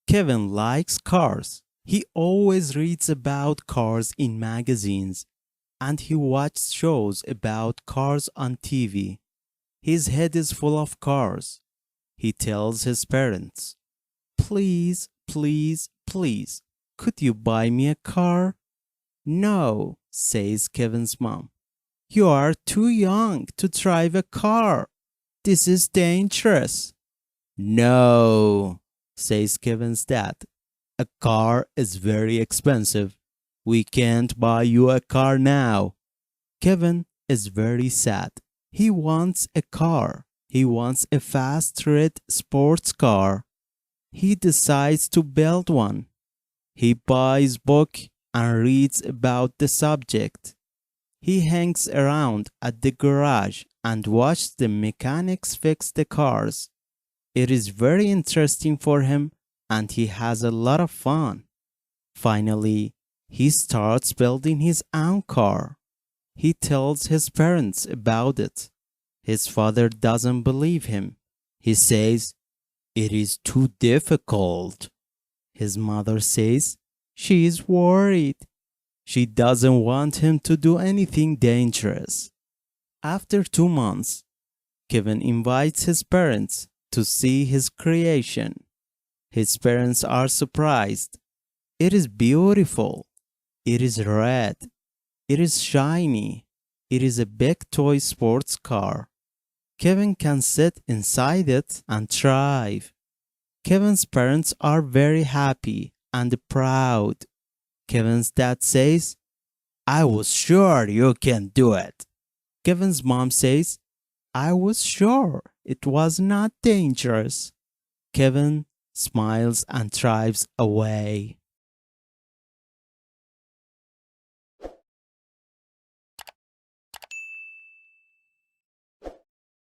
Kevin likes cars. He always reads about cars in magazines and he watches shows about cars on TV. His head is full of cars. He tells his parents, "Please, please, please, could you buy me a car?" "No," says Kevin's mom. "You are too young to drive a car. This is dangerous." "No," says Kevin's dad. "A car is very expensive. We can't buy you a car now." Kevin is very sad. He wants a car. He wants a fast red sports car. He decides to build one. He buys book and reads about the subject. He hangs around at the garage and watches the mechanics fix the cars. It is very interesting for him and he has a lot of fun. Finally, he starts building his own car. He tells his parents about it. His father doesn't believe him. He says, "It is too difficult." His mother says, "She is worried." She doesn't want him to do anything dangerous. After 2 months, Kevin invites his parents to see his creation. His parents are surprised. It is beautiful. It is red. It is shiny. It is a big toy sports car. Kevin can sit inside it and drive. Kevin's parents are very happy and proud. Kevin's dad says, "I was sure you can do it." Kevin's mom says, "I was sure it was not dangerous." Kevin smiles and drives away.